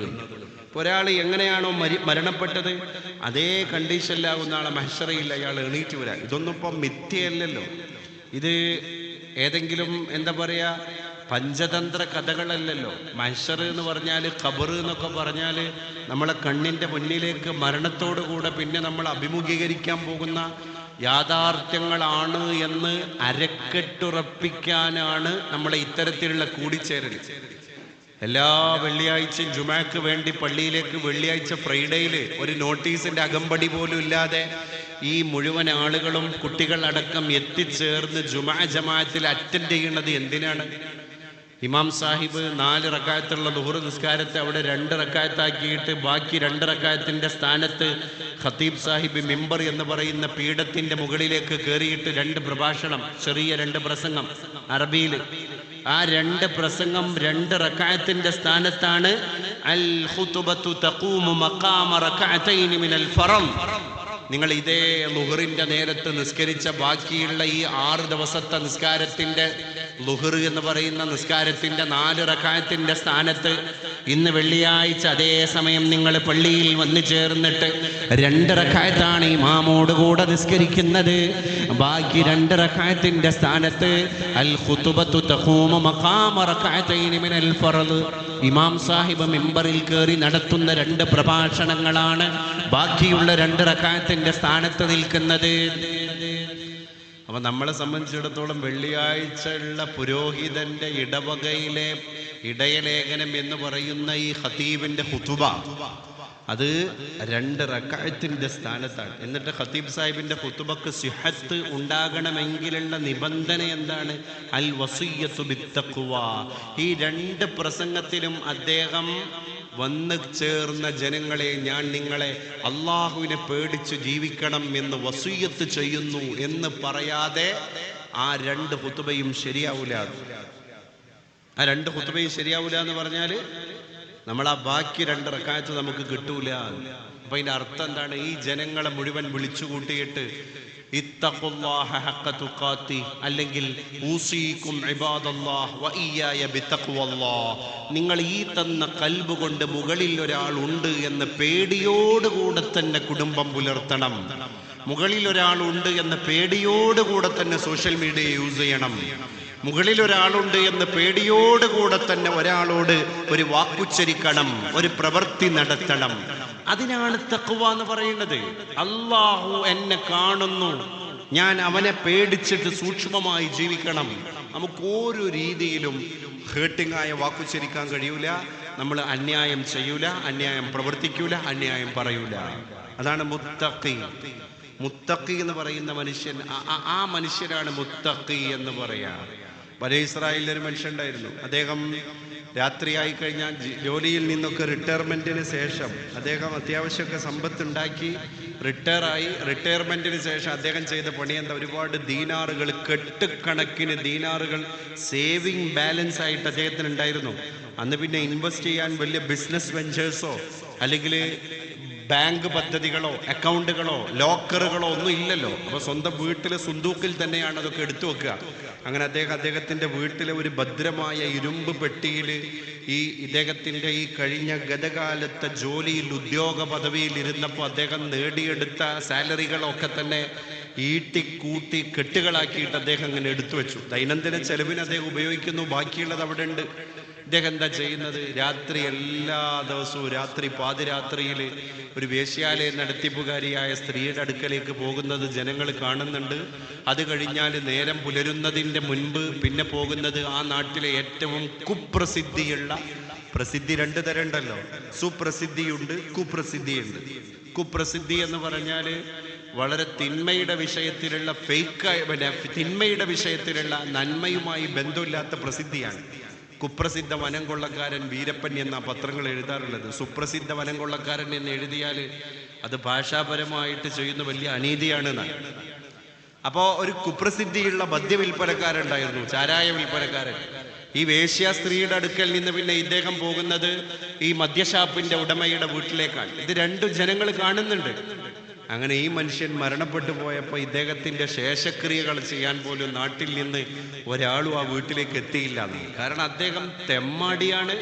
ഒരാൾ എങ്ങനെയാണോ മരണപ്പെട്ടത് അതേ കണ്ടീഷനിലാകും നാളെ മഹ്ശറയിൽ അയാൾ എണീറ്റ് വരാൻ. ഇതൊന്നും ഇപ്പം മിഥ്യയല്ലല്ലോ. ഇത് ഏതെങ്കിലും എന്താ പറയാ പഞ്ചതന്ത്ര കഥകളല്ലല്ലോ. മഹ്ശർ എന്ന് പറഞ്ഞാൽ, ഖബർ എന്നൊക്കെ പറഞ്ഞാൽ നമ്മളെ കണ്ണിൻ്റെ മുന്നിലേക്ക് മരണത്തോടുകൂടെ പിന്നെ നമ്മൾ അഭിമുഖീകരിക്കാൻ പോകുന്ന യാഥാർത്ഥ്യങ്ങളാണ് എന്ന് അരക്കെട്ടുറപ്പിക്കാനാണ് നമ്മളെ ഇത്തരത്തിലുള്ള കൂടിച്ചേരൽ. എല്ലാ വെള്ളിയാഴ്ചയും ജുമാക്ക് വേണ്ടി പള്ളിയിലേക്ക് വെള്ളിയാഴ്ച ഫ്രൈഡേയിൽ ഒരു നോട്ടീസിന്റെ അകമ്പടി പോലും ഇല്ലാതെ ഈ മുഴുവൻ ആളുകളും കുട്ടികളടക്കം എത്തിച്ചേർന്ന് ജുമാ ജമാഅത്തിൽ അറ്റൻഡ് ചെയ്യുന്നത് എന്തിനാണ്? ഇമാം സാഹിബ് 4 റക്അത്തുള്ള ദുഹർ നിസ്കാരത്തെ അവിടെ 2 റക്അത്താക്കിയിട്ട് ബാക്കി 2 റക്അത്തിന്റെ സ്ഥാനത്ത് ഖത്തീബ് സാഹിബ് മിമ്പർ എന്ന് പറയുന്ന പീഠത്തിന്റെ മുകളിലേക്ക് കയറിയിട്ട് 2 പ്രഭാഷണം, ചെറിയ 2 പ്രസംഗം അറബിയിൽ. ആ 2 പ്രസംഗം 2 റക്അത്തിന്റെ സ്ഥാനത്താണ്. അൽ ഖുതുബത്തു തഖൂമു മഖാമ റക്അതൈൻ മിനൽ ഫറൾ. നിങ്ങൾ ഇതേ ളുഹറിന്റെ നേരത്ത് നിസ്കരിച്ച ബാക്കിയുള്ള ഈ 6 ദിവസത്തെ നിസ്കാരത്തിന്റെ ളുഹർ എന്ന് പറയുന്ന നിസ്കാരത്തിന്റെ 4 റക്അത്തിന്റെ സ്ഥാനത്ത് ഇന്ന് വെള്ളിയാഴ്ച അതേ സമയം നിങ്ങൾ പള്ളിയിൽ വന്നു ചേർന്നിട്ട് 2 റക്അത്താണ് ഇമാമോട് കൂടെ നിസ്കരിക്കുന്നത്. ബാക്കി 2 റക്അത്തിന്റെ സ്ഥാനത്ത് അൽ ഖുതുബത്തു തഖൂമു മഖാമ റക്അതൈനി മിനൽ ഫർദ്, ഇമാം സാഹിബ് മിമ്പറിൽ കയറി നടത്തുന്ന 2 പ്രഭാഷണങ്ങളാണ് ബാക്കിയുള്ള 2 റക്അത്തിന്റെ സ്ഥാനത്ത് നിൽക്കുന്നത്. അപ്പൊ നമ്മളെ സംബന്ധിച്ചിടത്തോളം വെള്ളിയാഴ്ച ഉള്ള പുരോഹിതന്റെ ഇടവകയിലെ ഇടയലേഖനം എന്ന് പറയുന്ന ഈ ഖതീബിന്റെ ഖുതുബ അത് 2 റക്അത്തിന്റെ സ്ഥാനത്താണ്. എന്നിട്ട് ഖതീബ് സാഹിബിന്റെ ഖുതുബക്ക് സിഹത്ത് ഉണ്ടാകണമെങ്കിലുള്ള നിബന്ധന എന്താണ്? അൽ വസിയ്യത്തു ബിത്തഖ്വ. ഈ 2 പ്രസംഗത്തിലും അദ്ദേഹം വന്നു ചേർന്ന ജനങ്ങളെ, ഞാൻ നിങ്ങളെ അള്ളാഹുവിനെ പേടിച്ച് ജീവിക്കണം എന്ന് വസിയ്യത്ത് ചെയ്യുന്നു എന്ന് പറയാതെ ആ 2 ഖുതുബയും ശരിയാവൂല. ആ 2 ഖുതുബയും ശരിയാവൂല എന്ന് പറഞ്ഞാൽ നമ്മൾ ആ ബാക്കി 2 റക്അത്ത് നമുക്ക് കിട്ടൂല. അപ്പൊ അതിന്റെ അർത്ഥം എന്താണ്? ഈ ജനങ്ങളെ മുഴുവൻ വിളിച്ചു കൂട്ടിയിട്ട് ഇത്തഖുല്ലാഹ ഹഖ്ക തുഖാത്തി, അല്ലെങ്കിൽ ഊസീകും ഇബാദല്ലാഹ് വ ഇയ്യായ ബിത്തഖ്വല്ലാഹ്, നിങ്ങൾ ഈ തന്ന കൽബ് കൊണ്ട് മുകളിൽ ഒരാളുണ്ട് എന്ന പേടിയോടുകൂടെ തന്നെ കുടുംബം പുലർത്തണം. മുകളിൽ ഒരാളുണ്ട് എന്ന പേടിയോടുകൂടെ തന്നെ സോഷ്യൽ മീഡിയ യൂസ് ചെയ്യണം. മുകളിൽ ഒരാളുണ്ട് എന്ന് പേടിയോടുകൂടെ തന്നെ ഒരാളോട് ഒരു വാക്കുച്ചരിക്കണം, ഒരു പ്രവൃത്തി നടത്തണം. അതിനാണ് തഖ്വ എന്ന് പറയുന്നത്. അല്ലാഹു എന്നെ കാണുന്നു, ഞാൻ അവനെ പേടിച്ചിട്ട് സൂക്ഷ്മമായി ജീവിക്കണം. നമുക്ക് ഓരോ രീതിയിലും ഹേർട്ടിംഗ് ആയ വാക്കുച്ചരിക്കാൻ കഴിയൂല. നമ്മൾ അന്യായം ചെയ്യൂല, അന്യായം പ്രവർത്തിക്കൂല, അന്യായം പറയൂല. അതാണ് മുത്തഖി. മുത്തഖി എന്ന് പറയുന്ന മനുഷ്യൻ, ആ മനുഷ്യനാണ് മുത്തഖി എന്ന് പറയാ. ബനീ ഇസ്രായേലിൽ ഒരു മനുഷ്യൻ ഉണ്ടായിരുന്നു. അദ്ദേഹം രാത്രിയായി കഴിഞ്ഞാൽ ജോലിയിൽ നിന്നൊക്കെ റിട്ടയർമെന്റിന് ശേഷം അദ്ദേഹം അത്യാവശ്യമൊക്കെ സമ്പത്തുണ്ടാക്കി റിട്ടയറായി. റിട്ടയർമെന്റിന് ശേഷം അദ്ദേഹം ചെയ്ത പണി എന്താ? ഒരുപാട് ദീനാറുകൾ, കെട്ടുകണക്കിന് ദീനാറുകൾ സേവിങ് ബാലൻസ് ആയിട്ട് അദ്ദേഹത്തിന് ഉണ്ടായിരുന്നു. അന്ന് പിന്നെ ഇൻവെസ്റ്റ് ചെയ്യാൻ വലിയ ബിസിനസ് വെഞ്ചേഴ്സോ അല്ലെങ്കിൽ ബാങ്ക് പദ്ധതികളോ അക്കൗണ്ടുകളോ ലോക്കറുകളോ ഒന്നും ഇല്ലല്ലോ. അപ്പൊ സ്വന്തം വീട്ടിലെ സുന്തൂക്കിൽ തന്നെയാണ് അതൊക്കെ എടുത്തു വെക്കുക. അങ്ങനെ അദ്ദേഹത്തിന്റെ വീട്ടിലെ ഒരു ഭദ്രമായ ഇരുമ്പ് പെട്ടിയിൽ ഇദ്ദേഹത്തിന്റെ ഈ കഴിഞ്ഞ ഗതകാലത്തെ ജോലിയിൽ ഉദ്യോഗ പദവിയിൽ ഇരുന്നപ്പോൾ അദ്ദേഹം നേടിയെടുത്ത സാലറികളൊക്കെ തന്നെ ഈട്ടിക്കൂട്ടി കെട്ടുകളാക്കിയിട്ട് അദ്ദേഹം അങ്ങനെ എടുത്തു വെച്ചു. ദൈനംദിന ചെലവിന് അദ്ദേഹം ഉപയോഗിക്കുന്നു, ബാക്കിയുള്ളത് അവിടെ ഉണ്ട്. ഇദ്ദേഹം എന്താ ചെയ്യുന്നത്? രാത്രി എല്ലാ ദിവസവും രാത്രി പാതിരാത്രിയിൽ ഒരു വേശ്യാലയ നടത്തിപ്പുകാരിയായ സ്ത്രീയുടെ അടുക്കലേക്ക് പോകുന്നത് ജനങ്ങൾ കാണുന്നുണ്ട്. അത് കഴിഞ്ഞാൽ നേരം പുലരുന്നതിൻ്റെ മുൻപ് പിന്നെ പോകുന്നത് ആ നാട്ടിലെ ഏറ്റവും കുപ്രസിദ്ധിയുള്ള, പ്രസിദ്ധി 2 തരം ഉണ്ടല്ലോ, സുപ്രസിദ്ധിയുണ്ട്, കുപ്രസിദ്ധിയുണ്ട്. കുപ്രസിദ്ധി എന്ന് പറഞ്ഞാൽ വളരെ തിന്മയുടെ വിഷയത്തിലുള്ള തിന്മയുടെ വിഷയത്തിലുള്ള നന്മയുമായി ബന്ധമില്ലാത്ത പ്രസിദ്ധിയാണ്. കുപ്രസിദ്ധ വനം കൊള്ളക്കാരൻ വീരപ്പൻ എന്ന പത്രങ്ങൾ എഴുതാറുള്ളത്. സുപ്രസിദ്ധ വനം കൊള്ളക്കാരൻ എന്ന് എഴുതിയാൽ അത് ഭാഷാപരമായിട്ട് ചെയ്യുന്ന വലിയ അനീതിയാണെന്നാണ്. അപ്പോൾ ഒരു കുപ്രസിദ്ധിയുള്ള മദ്യവിൽപ്പനക്കാരുണ്ടായിരുന്നു, ചാരായ വിൽപ്പനക്കാരൻ. ഈ വേശ്യ സ്ത്രീയുടെ അടുക്കൽ നിന്ന് പിന്നെ ഇദ്ദേഹം പോകുന്നത് ഈ മദ്യഷാപ്പിന്റെ ഉടമയുടെ വീട്ടിലേക്കാണ്. ഇത് 2 ജനങ്ങൾ കാണുന്നുണ്ട്. അങ്ങനെ ഈ മനുഷ്യൻ മരണപ്പെട്ടു പോയപ്പോൾ ഇദ്ദേഹത്തിന്റെ ശേഷക്രിയകൾ ചെയ്യാൻ പോലും നാട്ടിൽ നിന്ന് ഒരാളും ആ വീട്ടിലേക്ക് എത്തിയില്ല. കാരണം അദ്ദേഹം തെമ്മാടിയാണ്.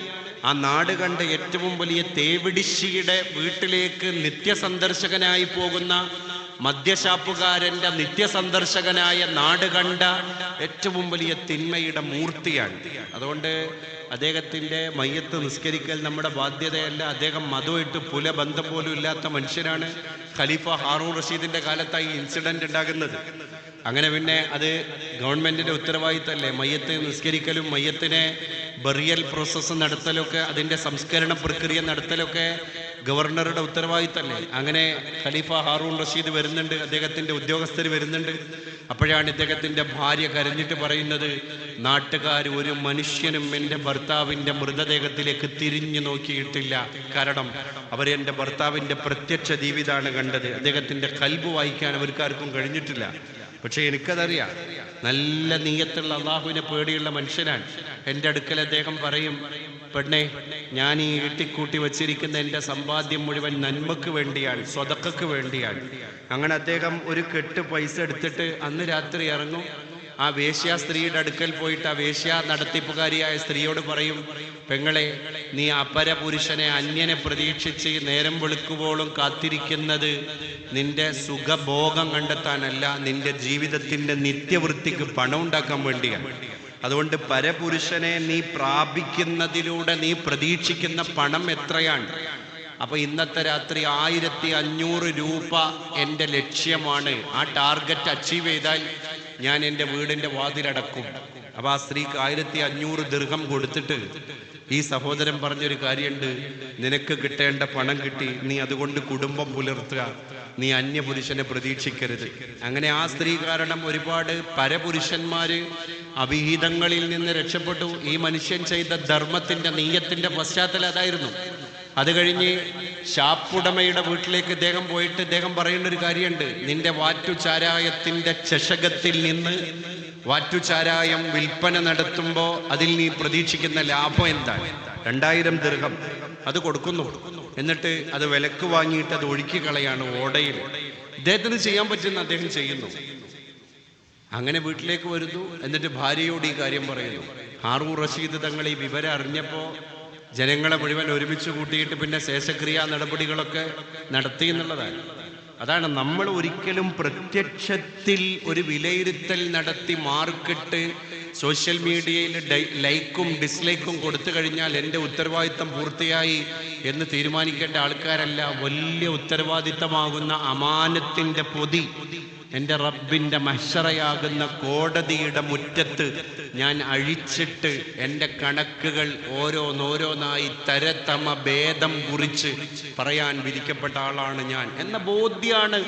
ആ നാട് കണ്ട ഏറ്റവും വലിയ തേവിടിശ്ശിയുടെ വീട്ടിലേക്ക് നിത്യസന്ദർശകനായി പോകുന്ന മദ്യഷാപ്പുകാരന്റെ നിത്യസന്ദർശകനായ നാട് കണ്ട ഏറ്റവും വലിയ തിന്മയുടെ മൂർത്തിയാണ്. അതുകൊണ്ട് അദ്ദേഹത്തിന്റെ മയ്യത്ത് നിസ്കരിക്കൽ നമ്മുടെ ബാധ്യതയല്ല. അദ്ദേഹം മതമായിട്ട് പുലബന്ധം പോലും ഇല്ലാത്ത മനുഷ്യനാണ്. ഖലീഫ ഹാറൂൺ റഷീദിന്റെ കാലത്തായി ഇൻസിഡന്റ് ഉണ്ടാകുന്നത്. അങ്ങനെ പിന്നെ അത് ഗവൺമെന്റിന്റെ ഉത്തരവാദിത്തമല്ലേ? മയ്യത്ത് നിസ്കരിക്കലും മയ്യത്തിനെ ബറിയൽ പ്രോസസ്സ് നടത്തലൊക്കെ, അതിന്റെ സംസ്കരണ പ്രക്രിയ നടത്തലൊക്കെ ഗവർണറുടെ ഉത്തരവാദിത്തമല്ലേ? അങ്ങനെ ഖലീഫ ഹാറൂൺ റഷീദ് വരുന്നുണ്ട്, അദ്ദേഹത്തിന്റെ ഉദ്യോഗസ്ഥർ വരുന്നുണ്ട്. അപ്പോഴാണ് ഇദ്ദേഹത്തിന്റെ ഭാര്യ കരഞ്ഞിട്ട് പറയുന്നത്, നാട്ടുകാർ ഒരു മനുഷ്യനും എൻ്റെ ഭർത്താവിൻ്റെ മൃതദേഹത്തിലേക്ക് തിരിഞ്ഞു നോക്കിയിട്ടില്ല. കാരണം അവരെൻ്റെ ഭർത്താവിൻ്റെ പ്രത്യക്ഷ ജീവിതമാണ് കണ്ടത്. അദ്ദേഹത്തിന്റെ ഖൽബ് വായിക്കാൻ അവർക്കാർക്കും കഴിഞ്ഞിട്ടില്ല. പക്ഷെ എനിക്കതറിയാം, നല്ല നീയത്തുള്ള അള്ളാഹുവിനെ പേടിയുള്ള മനുഷ്യനാണ്. എൻ്റെ അടുക്കൽ അദ്ദേഹം പറയും, പെണ്ണെ, ഞാൻ ഈ ഈട്ടിക്കൂട്ടി വച്ചിരിക്കുന്ന എൻ്റെ സമ്പാദ്യം മുഴുവൻ നന്മക്ക് വേണ്ടിയാണ്, സ്വതക്കക്ക് വേണ്ടിയാണ്. അങ്ങനെ അദ്ദേഹം ഒരു കെട്ട് പൈസ എടുത്തിട്ട് അന്ന് രാത്രി ഇറങ്ങും. ആ വേശ്യാ സ്ത്രീയുടെ അടുക്കൽ പോയിട്ട് ആ വേശ്യാ നടത്തിപ്പുകാരിയായ സ്ത്രീയോട് പറയും, പെങ്ങളെ, നീ അപരപുരുഷനെ, അന്യനെ പ്രതീക്ഷിച്ച് നേരം വെളുക്കുവോളം കാത്തിരിക്കുന്നത് നിന്റെ സുഖഭോഗം കണ്ടെത്താനല്ല, നിന്റെ ജീവിതത്തിന്റെ നിത്യവൃത്തിക്ക് പണം ഉണ്ടാക്കാൻ വേണ്ടിയാണ്. അതുകൊണ്ട് പരപുരുഷനെ നീ പ്രാപിക്കുന്നതിലൂടെ നീ പ്രതീക്ഷിക്കുന്ന പണം എത്രയാണ്? അപ്പൊ ഇന്നത്തെ രാത്രി 1500 രൂപ എൻ്റെ ലക്ഷ്യമാണ്. ആ ടാർഗറ്റ് അച്ചീവ് ചെയ്താൽ ഞാൻ എൻ്റെ വീടിൻ്റെ വാതിലടക്കും. അപ്പൊ ആ സ്ത്രീക്ക് 1500 ദിർഹം കൊടുത്തിട്ട് ഈ സഹോദരൻ പറഞ്ഞൊരു കാര്യമുണ്ട്, നിനക്ക് കിട്ടേണ്ട പണം കിട്ടി, നീ അതുകൊണ്ട് കുടുംബം പുലർത്തുക, നീ അന്യപുരുഷനെ പ്രതീക്ഷിക്കരുത്. അങ്ങനെ ആ സ്ത്രീ കാരണം ഒരുപാട് പരപുരുഷന്മാര് അവിഹിതങ്ങളിൽ നിന്ന് രക്ഷപ്പെട്ടു. ഈ മനുഷ്യൻ ചെയ്ത ധർമ്മത്തിന്റെ നീയത്തിന്റെ പശ്ചാത്തലം അതായിരുന്നു. അത് കഴിഞ്ഞ് ഷാപ്പുടമയുടെ വീട്ടിലേക്ക് ഇദ്ദേഹം പോയിട്ട് ഇദ്ദേഹം പറയുന്ന ഒരു കാര്യമുണ്ട്, നിന്റെ വാറ്റുചാരായത്തിന്റെ ചഷകത്തിൽ നിന്ന് വാറ്റുചാരായം വിൽപ്പന നടത്തുമ്പോൾ അതിൽ നീ പ്രതീക്ഷിക്കുന്ന ലാഭം എന്താണ്? 2000 ദിർഹം അത് കൊടുക്കുന്നു. എന്നിട്ട് അത് വിലക്ക് വാങ്ങിയിട്ട് അത് ഒഴുക്കി കളയാണ് ഓടയിൽ. ഇദ്ദേഹത്തിന് ചെയ്യാൻ പറ്റുന്ന അദ്ദേഹം ചെയ്യുന്നു. അങ്ങനെ വീട്ടിലേക്ക് വരുന്നു. എന്നിട്ട് ഭാര്യയോട് ഈ കാര്യം പറയുന്നു. ഹാറൂൺ റഷീദ് തങ്ങൾ ഈ വിവരം അറിഞ്ഞപ്പോൾ ജനങ്ങളെ മുഴുവൻ ഒരുമിച്ച് കൂട്ടിയിട്ട് പിന്നെ ശേഷക്രിയാ നടപടികളൊക്കെ നടത്തി എന്നുള്ളതാണ്. അതാണ് നമ്മൾ ഒരിക്കലും പ്രത്യക്ഷത്തിൽ ഒരു വിലയിരുത്തൽ നടത്തി മാർക്കിട്ട് സോഷ്യൽ മീഡിയയിൽ ലൈക്കും ഡിസ്ലൈക്കും കൊടുത്തു കഴിഞ്ഞാൽ എൻ്റെ ഉത്തരവാദിത്തം പൂർത്തിയായി എന്ന് തീരുമാനിക്കേണ്ട ആൾക്കാരല്ല. വലിയ ഉത്തരവാദിത്തമാകുന്ന അമാനത്തിൻ്റെ പൊതി എൻ്റെ റബ്ബിൻ്റെ മഹ്ശറയാകുന്ന കോടതിയുടെ മുറ്റത്ത് ഞാൻ അഴിച്ചിട്ട് എൻ്റെ കണക്കുകൾ ഓരോന്നോരോന്നായി തരതമ ഭേദം കുറിച്ച് പറയാൻ വിധിക്കപ്പെട്ട ആളാണ് ഞാൻ എന്ന ബോധ്യാണ്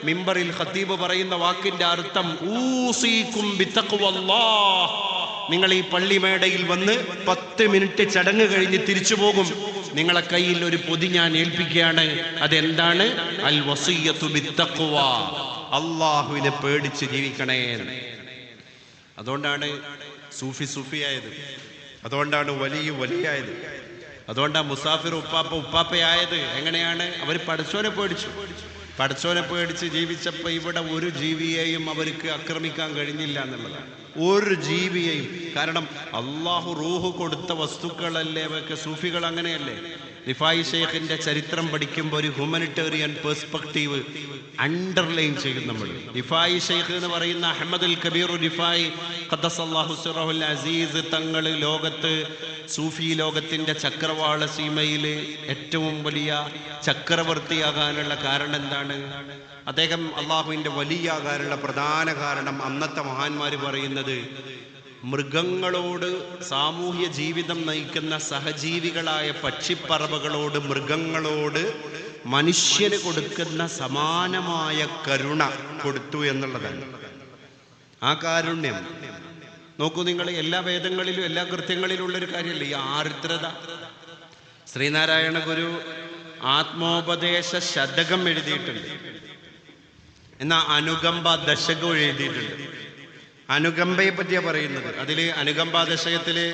മിമ്പറിൽ ഖതീബ് പറയുന്ന വാക്കിൻ്റെ അർത്ഥം. ഊസീകും ബിത്തഖ്വല്ലാഹ്. നിങ്ങൾ ഈ പള്ളിമേടയിൽ വന്ന് 10 മിനിറ്റ് ചടങ്ങ് കഴിഞ്ഞ് തിരിച്ചു പോകും. നിങ്ങളെ കയ്യിൽ ഒരു പൊതി ഞാൻ ഏൽപ്പിക്കുകയാണ്. അതെന്താണ്? അൽ വസിയ്യത്തു ബിത്തഖ്വ. അള്ളാഹുവിനെ പേടിച്ച് ജീവിക്കണേ. അതുകൊണ്ടാണ് സൂഫിയായത്, അതുകൊണ്ടാണ് വലിയായത്, അതുകൊണ്ടാണ് മുസാഫിർ ഉപ്പാപ്പയായത്. എങ്ങനെയാണ്? അവർ പടച്ചോനെ പേടിച്ച് ജീവിച്ചപ്പോൾ ഇവിടെ ഒരു ജീവിയെയും അവർക്ക് ആക്രമിക്കാൻ കഴിഞ്ഞില്ല എന്നുള്ളതാണ്. ഒരു ജീവിയെയും. കാരണം അള്ളാഹു റൂഹ് കൊടുത്ത വസ്തുക്കളല്ലേ അവർക്ക്. സൂഫികൾ അങ്ങനെയല്ലേ? റിഫായി ഷെയ്ഖിന്റെ ചരിത്രം പഠിക്കുമ്പോൾ ഒരു ഹ്യൂമനിറ്റേറിയൻ പെർസ്പെക്റ്റീവ് അണ്ടർലൈൻ ചെയ്യും നമ്മൾ. റിഫായി ഷെയ്ഖ് എന്ന് പറയുന്ന അഹമ്മദുൽ കബീർ റിഫായി ഖദ്ദസല്ലാഹു സിറഹുൽ അസീസ് തങ്ങൾ ലോകത്ത് സൂഫി ലോകത്തിന്റെ ചക്രവാള സീമയിൽ ഏറ്റവും വലിയ ചക്രവർത്തിയാകാനുള്ള കാരണം എന്താണ്? അദ്ദേഹം അള്ളാഹുവിൻ്റെ വലിയാകാനുള്ള പ്രധാന കാരണം അന്നത്തെ മഹാന്മാർ പറയുന്നത്, മൃഗങ്ങളോട് സാമൂഹ്യ ജീവിതം നയിക്കുന്ന സഹജീവികളായ പക്ഷിപ്പറവകളോട്, മൃഗങ്ങളോട് മനുഷ്യന് കൊടുക്കുന്ന സമാനമായ കരുണ കൊടുത്തു എന്നുള്ളതാണ്. ആ കാരുണ്യം നോക്കൂ നിങ്ങൾ, എല്ലാ വേദങ്ങളിലും എല്ലാ കൃത്യങ്ങളിലും ഉള്ളൊരു കാര്യമല്ല ഈ ആർദ്രത. ശ്രീനാരായണ ഗുരു ആത്മോപദേശ ശതകം എഴുതിയിട്ടുണ്ട്, എന്നാൽ അനുകമ്പ ദശകം എഴുതിയിട്ടുണ്ട്. അനുകമ്പയെ പറ്റിയാണ് പറയുന്നത്. അതിൽ അനുകമ്പ ദശകത്തില്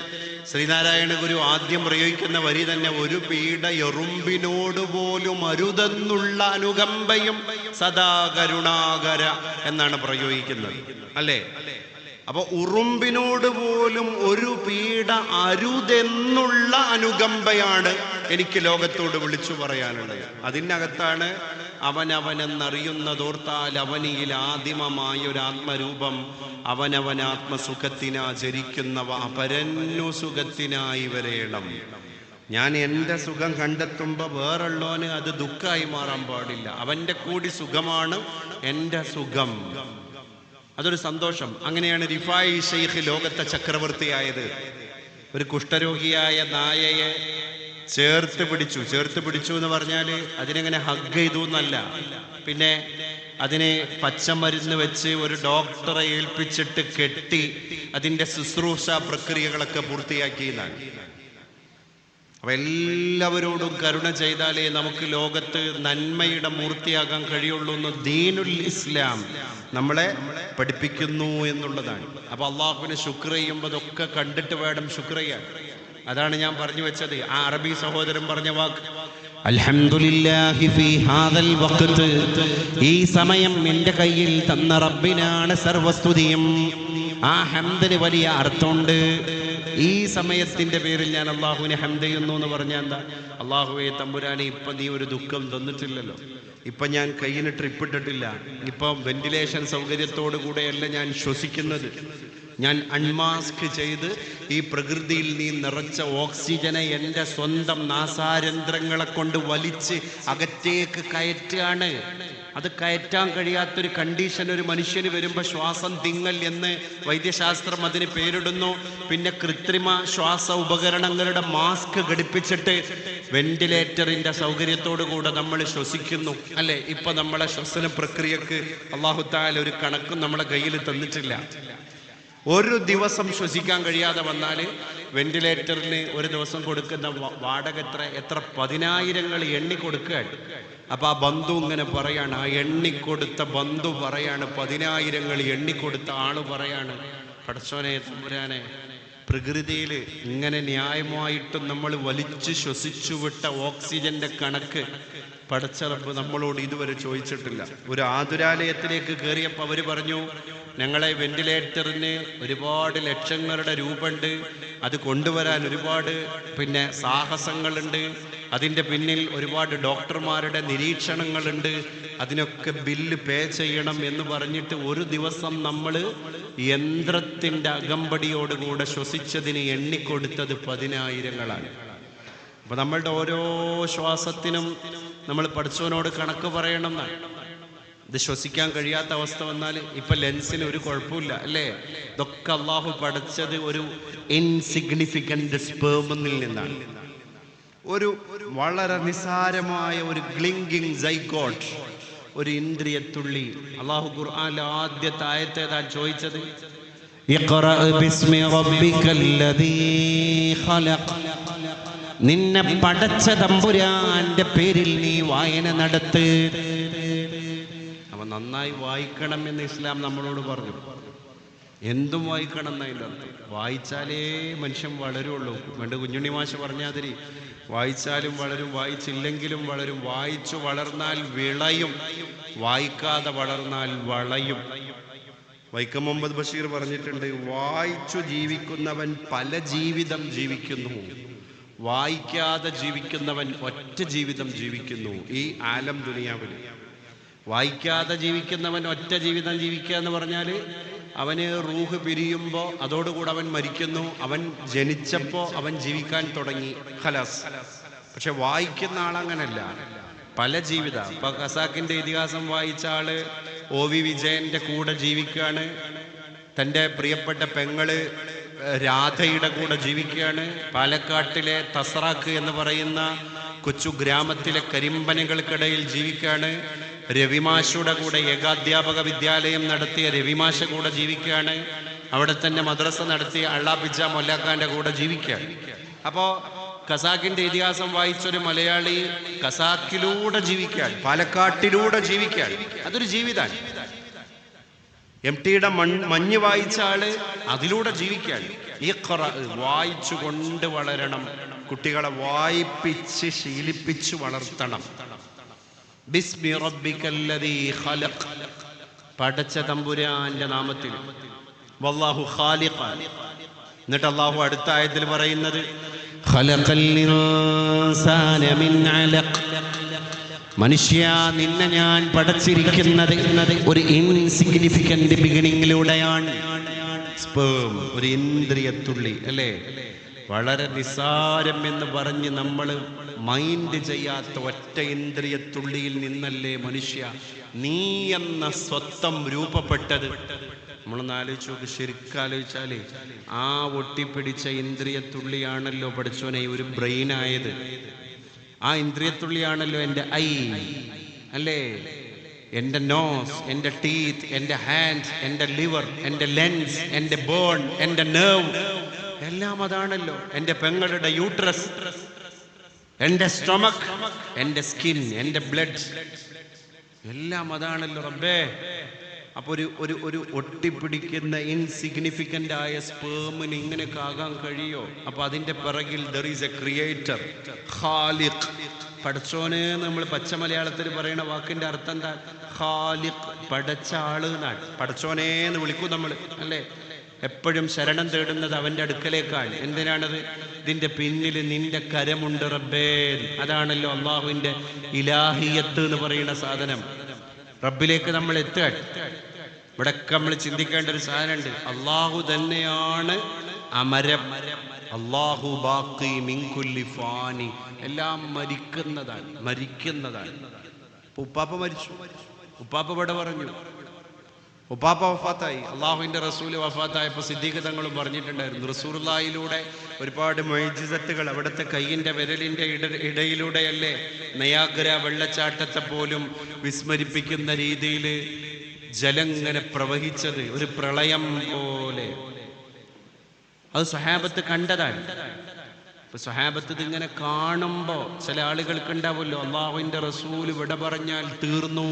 ശ്രീനാരായണ ഗുരു ആദ്യം പ്രയോഗിക്കുന്ന വരി തന്നെ, ഒരു പീഡ എറുമ്പിനോട് പോലും അരുതെന്നുള്ള അനുകമ്പയും സദാ കരുണാകര എന്നാണ് പ്രയോഗിക്കുന്നത്, അല്ലേ? അപ്പൊ ഉറുമ്പിനോട് പോലും ഒരു പീഡ അരുതെന്നുള്ള അനുകമ്പയാണ് എനിക്ക് ലോകത്തോട് വിളിച്ചു പറയാനുള്ളത്. അതിനകത്താണ് അവനവനെന്നറിയുന്നതോർത്താൽ അവനിയിൽ ആദിമമായൊരാത്മരൂപം, അവനവനാത്മസുഖത്തിനാചരിക്കുന്നവ അപരന്നു സുഖത്തിനായി വരേണം. ഞാൻ എൻ്റെ സുഖം കണ്ടെത്തുമ്പോൾ വേറുള്ളവന് അത് ദുഃഖമായി മാറാൻ പാടില്ല. അവൻ്റെ കൂടി സുഖമാണ് എൻ്റെ സുഖം, അതൊരു സന്തോഷം. അങ്ങനെയാണ് റിഫായി ഷെയ്ഖ് ലോകത്തെ ചക്രവർത്തിയായത്. ഒരു കുഷ്ഠരോഗിയായ നായയെ ചേർത്ത് പിടിച്ചു എന്ന് പറഞ്ഞാൽ അതിനെങ്ങനെ ഹഗ് ചെയ്തു എന്നല്ല, പിന്നെ അതിനെ പച്ചമരുന്ന് വെച്ച് ഒരു ഡോക്ടറെ ഏൽപ്പിച്ചിട്ട് കെട്ടി അതിൻ്റെ ശുശ്രൂഷ പ്രക്രിയകളൊക്കെ പൂർത്തിയാക്കിയതാണ്. അപ്പൊ എല്ലാവരോടും കരുണ ചെയ്താലേ നമുക്ക് ലോകത്ത് നന്മയുടെ മൂർത്തിയാകാൻ കഴിയുള്ളൂ എന്ന് ദീനുൽ ഇസ്ലാം നമ്മളെ പഠിപ്പിക്കുന്നു എന്നുള്ളതാണ്. അപ്പൊ അള്ളാഹുവിനെ ശുക്ർ ചെയ്യുമ്പോൾ അതൊക്കെ കണ്ടിട്ട് വേണം ശുക്ർ ചെയ്യാൻ. അതാണ് ഞാൻ പറഞ്ഞു വെച്ചത്. ആ അറബി സഹോദരൻ പറഞ്ഞ വാക്ക്, അൽഹംദുലില്ലാഹി ഫീ ഹാദൽ വഖ്ത്, ഈ സമയം എൻ്റെ കയ്യിൽ തന്ന റബ്ബിനാണ് സർവസ്തുതിയും. ആ ഹംദിന് വലിയ അർത്ഥമുണ്ട്. ഈ സമയത്തിന്റെ പേരിൽ ഞാൻ അള്ളാഹുവിനെ ഹംദ് ചെയ്യുന്നു എന്ന് പറഞ്ഞാൽ എന്താ? അള്ളാഹുവേ തമ്പുരാനെ, ഇപ്പൊ നീ ഒരു ദുഃഖം തന്നിട്ടില്ലല്ലോ, ഇപ്പൊ ഞാൻ കയ്യിന് ട്രിപ്പ് ഇട്ടിട്ടില്ല, ഇപ്പം വെന്റിലേഷൻ സൗകര്യത്തോടു കൂടെയല്ല ഞാൻ ശ്വസിക്കുന്നത്, ഞാൻ അൺമാസ്ക് ചെയ്ത് ഈ പ്രകൃതിയിൽ നീ നിറച്ച ഓക്സിജനെ എൻ്റെ സ്വന്തം നാസാരന്ധ്രങ്ങളെ കൊണ്ട് വലിച്ച് അകത്തേക്ക് കയറ്റാണ്. അത് കയറ്റാൻ കഴിയാത്തൊരു കണ്ടീഷൻ ഒരു മനുഷ്യന് വരുമ്പോൾ ശ്വാസം തിങ്ങൽ എന്ന് വൈദ്യശാസ്ത്രം അതിന് പേരിടുന്നു. പിന്നെ കൃത്രിമ ശ്വാസ ഉപകരണങ്ങളുടെ മാസ്ക് ഘടിപ്പിച്ചിട്ട് വെന്റിലേറ്ററിന്റെ സൗകര്യത്തോടു കൂടെ നമ്മൾ ശ്വസിക്കുന്നു, അല്ലെ? ഇപ്പൊ നമ്മളെ ശ്വസന പ്രക്രിയക്ക് അല്ലാഹു തആല ഒരു കണക്കും നമ്മളെ കയ്യിൽ തന്നിട്ടില്ല. ഒരു ദിവസം ശ്വസിക്കാൻ കഴിയാതെ വന്നാൽ വെന്റിലേറ്ററിന് ഒരു ദിവസം കൊടുക്കുന്ന വാടക എത്ര 10,000 എണ്ണി കൊടുക്കുകയാണ്. അപ്പൊ ആ ബന്ധു ഇങ്ങനെ പറയാണ്, ആ എണ്ണിക്കൊടുത്ത ബന്ധു പറയാണ്, 10,000 എണ്ണിക്കൊടുത്ത ആള് പറയാണ്, പടച്ചോനെ തമ്പുരാനെ, പ്രകൃതിയിൽ ഇങ്ങനെ ന്യായമായിട്ടും നമ്മൾ വലിച്ചു ശ്വസിച്ചു വിട്ട ഓക്സിജന്റെ കണക്ക് പടച്ച റബ്ബ് നമ്മളോട് ഇതുവരെ ചോദിച്ചിട്ടില്ല. ഒരു ആതുരാലയത്തിലേക്ക് കയറിയപ്പോൾ അവർ പറഞ്ഞു, ഞങ്ങളെ വെന്റിലേറ്ററിന് ഒരുപാട് ലക്ഷങ്ങളുടെ രൂപ ഉണ്ട്, അത് കൊണ്ടുവരാൻ ഒരുപാട് സാഹസങ്ങളുണ്ട്, അതിൻ്റെ പിന്നിൽ ഒരുപാട് ഡോക്ടർമാരുടെ നിരീക്ഷണങ്ങളുണ്ട്, അതിനൊക്കെ ബില്ല് പേ ചെയ്യണം എന്ന് പറഞ്ഞിട്ട് ഒരു ദിവസം നമ്മൾ യന്ത്രത്തിൻ്റെ അകമ്പടിയോടുകൂടെ ശ്വസിച്ചതിന് എണ്ണിക്കൊടുത്തത് 10,000. അപ്പൊ നമ്മളുടെ ഓരോ ശ്വാസത്തിനും നമ്മൾ പഠിച്ചവനോട് കണക്ക് പറയണം എന്നാണ്. ഇത് ശ്വസിക്കാൻ കഴിയാത്ത അവസ്ഥ വന്നാൽ ഇപ്പൊ ലെൻസിന് ഒരു കുഴപ്പമില്ല, അല്ലേ? ഇതൊക്കെ അള്ളാഹു പഠിച്ചത് ഒരു ഇൻസിഗ്നിഫിക്കന്റ് സ്പേമിൽ നിന്നാണ്. ഒരു വളരെ നിസാരമായ ഒരു ഗ്ലിങ്കിങ് സൈഗോട്ട്, ഒരു ഇന്ദ്രിയത്തുള്ളി. അള്ളാഹു ഖുർആനിലെ ആദ്യത്തെ ആയത്തേതാ ചോദിച്ചത്? ഇഖ്റഅ ബിസ്മി റബ്ബിക്കല്ലദീ ഖലഖ്, നിന്നെ പടച്ച തമ്പുരാന്റെ പേരിൽ നീ വായന നടത്ത്. അപ്പൊ നന്നായി വായിക്കണം എന്ന് ഇസ്ലാം നമ്മളോട് പറഞ്ഞു. എന്തും വായിക്കണം എന്നതിൻ്റെ അർത്ഥം. വായിച്ചാലേ മനുഷ്യൻ വളരുള്ളൂ. പണ്ട് കുഞ്ഞുണ്ണി മാഷ് പറഞ്ഞാതിരി വായിച്ചാലും വളരും, വായിച്ചില്ലെങ്കിലും വളരും. വായിച്ചു വളർന്നാൽ വിളയും, വായിക്കാതെ വളർന്നാൽ വളയും. വൈക്കം മുഹമ്മദ് ബഷീർ പറഞ്ഞിട്ടുണ്ട്, വായിച്ചു ജീവിക്കുന്നവൻ പല ജീവിതം ജീവിക്കുന്നു, വായിക്കാതെ ജീവിക്കുന്നവൻ ഒറ്റ ജീവിതം ജീവിക്കുന്നു ഈ ആലം ദുനിയാവിൽ. വായിക്കാതെ ജീവിക്കുന്നവൻ ഒറ്റ ജീവിതം ജീവിക്കുക എന്ന് പറഞ്ഞാൽ അവന് റൂഹ് പിരിയുമ്പോൾ അതോടുകൂടെ അവൻ മരിക്കുന്നു. അവൻ ജനിച്ചപ്പോൾ അവൻ ജീവിക്കാൻ തുടങ്ങി, ഖലാസ്. പക്ഷെ വായിക്കുന്ന ആളങ്ങനല്ല, പല ജീവിത. ഇപ്പൊ ഖസാക്കിന്റെ ഇതിഹാസം വായിച്ച ആള് OV വിജയന്റെ കൂടെ ജീവിക്കുകയാണ്, തൻ്റെ പ്രിയപ്പെട്ട പെങ്ങള് രാധയുടെ കൂടെ ജീവിക്കുകയാണ്, പാലക്കാട്ടിലെ തസ്രാക്ക് എന്ന് പറയുന്ന കൊച്ചു ഗ്രാമത്തിലെ കരിമ്പനകൾക്കിടയിൽ ജീവിക്കുകയാണ്, രവിമാഷയുടെ കൂടെ ഏകാധ്യാപക വിദ്യാലയം നടത്തിയ രവിമാഷ കൂടെ ജീവിക്കുകയാണ്, അവിടെ തന്നെ മദ്രസ നടത്തിയ അള്ളാപിജ മൊല്ലാക്കാന്റെ കൂടെ ജീവിക്കുകയാണ്. അപ്പോ ഖസാക്കിന്റെ ഇതിഹാസം വായിച്ചൊരു മലയാളി ഖസാക്കിലൂടെ ജീവിക്കുകയാണ്, പാലക്കാട്ടിലൂടെ ജീവിക്കുകയാണ്. അതൊരു ജീവിതമാണ്. MTയുടെ മഞ്ഞ് വായിച്ച ആള് അതിലൂടെ ജീവിക്കുകയാണ്. വായിച്ചു കൊണ്ട് വളരണം, കുട്ടികളെ വായിപ്പിച്ച് ശീലിപ്പിച്ചു വളർത്തണം. ബിസ്മി റബ്ബിക്കല്ലദീ ഖലഖ്, പടച്ച തമ്പുരാന്റെ നാമത്തിൽ. വല്ലാഹു ഖാലിഖാൻ. എന്നിട്ട് അല്ലാഹു അടുത്ത ആയത്തിൽ പറയുന്നത് ഖലഖൽ ഇൻസാന മിൻ അലഖ്, മനുഷ്യ നിന്നെ ഞാൻ പടച്ചിരിക്കുന്നത് ഒരു ഇൻസിഗ്നിഫിക്കന്റ് ബിഗിനിങ്ങിലൂടെയാണ്. സ്പേം, ഒരു ഇന്ദ്രിയത്തുള്ളി, അല്ലേ? വളരെ നിസാരം എന്ന് പറഞ്ഞ് നമ്മൾ മൈൻഡ് ചെയ്യാത്ത ഒറ്റ ഇന്ദ്രിയത്തുള്ളിയിൽ നിന്നല്ലേ മനുഷ്യ നീ എന്ന സ്വത്വം രൂപപ്പെട്ടത്. നമ്മളൊന്ന് ആലോചിച്ച് നോക്ക്, ശരിക്കാലോചിച്ചാലേ ആ ഒട്ടിപ്പിടിച്ച ഇന്ദ്രിയത്തുള്ളിയാണല്ലോ പഠിച്ചോനെ ഒരു ബ്രെയിനായത്. ആ ഇന്ദ്രിയത്തുള്ളിയാണല്ലോ എൻ്റെ ഐ, അല്ലേ? എൻ്റെ നോസ്, എൻ്റെ ടീത്ത്, എൻ്റെ ഹാൻഡ്, എൻ്റെ ലിവർ, എൻ്റെ ലെൻസ്, എൻ്റെ ബോൺ, എൻ്റെ നെർവ്, എല്ലാം അതാണല്ലോ. എൻ്റെ പെങ്ങളുടെ യൂട്രസ്, എൻ്റെ സ്റ്റൊമക്, എൻ്റെ സ്കിൻ, എൻ്റെ ബ്ലഡ്, എല്ലാം അതാണല്ലോ റബ്ബേ. അപ്പൊ ഒരു ഒട്ടിപ്പിടിക്കുന്ന ഇൻസിഗ്നിഫിക്കന്റ് ആയ സ്പേമിന് ഇങ്ങനെയൊക്കെ ആകാൻ കഴിയോ? അപ്പൊ അതിന്റെ പിറകിൽ ദർ ഈസ് എ ക്രിയേറ്റർ, ഖാലിഖ്. പടച്ചോന് നമ്മൾ പച്ച മലയാളത്തിൽ പറയുന്ന വാക്കിന്റെ അർത്ഥം എന്താ? ഖാലിഖ്, പടച്ച ആള് എന്നാണ്. പടച്ചോനെ എന്ന് വിളിക്കും നമ്മൾ, അല്ലേ? എപ്പോഴും ശരണം തേടുന്നത് അവന്റെ അടുക്കലേക്കാണ്. എന്തിനാണത്? ഇതിന്റെ പിന്നിൽ നിന്റെ കരമുണ്ട് റബ്ബേ. അതാണല്ലോ അള്ളാഹുവിന്റെ ഇലാഹിയത്ത് എന്ന് പറയുന്ന സാധനം. റബ്ബിലേക്ക് നമ്മൾ എത്തുക. ഇവിടൊക്കെ നമ്മൾ ചിന്തിക്കേണ്ട ഒരു സാധനമുണ്ട്. അള്ളാഹു തന്നെയാണ് അമരം. അള്ളാഹു ബാഖി മിൻ കുല്ലി ഫാനി. എല്ലാം മരിക്കുന്നതാണ്. ഉപ്പാപ്പ മരിച്ചു, ഉപ്പാപ്പ ഇവിടെ പറഞ്ഞു, ഉപ്പാപ്പ വഫാത്തായി. അള്ളാഹുവിന്റെ റസൂല് വഫാത്തായപ്പോൾ സിദ്ദീഖ് തങ്ങളും പറഞ്ഞിട്ടുണ്ടായിരുന്നു, റസൂലുള്ളാഹിയിലൂടെ ഒരുപാട് മുഅ്ജിസത്തുകൾ, അവിടുത്തെ കയ്യിന്റെ വിരലിന്റെ ഇടയിലൂടെയല്ലേ നയാഗ്ര വെള്ളച്ചാട്ടത്തെ പോലും വിസ്മരിപ്പിക്കുന്ന രീതിയിൽ ജലം ഇങ്ങനെ പ്രവഹിച്ചത്, ഒരു പ്രളയം പോലെ. അത് സ്വഹാബത്ത് കണ്ടതാണ്. ഇപ്പൊ സ്വഹാബത്ത് ഇതിങ്ങനെ കാണുമ്പോ ചില ആളുകൾക്ക് ഉണ്ടാവുമല്ലോ, അള്ളാഹുവിന്റെ റസൂല് വിട പറഞ്ഞാൽ തീർന്നു.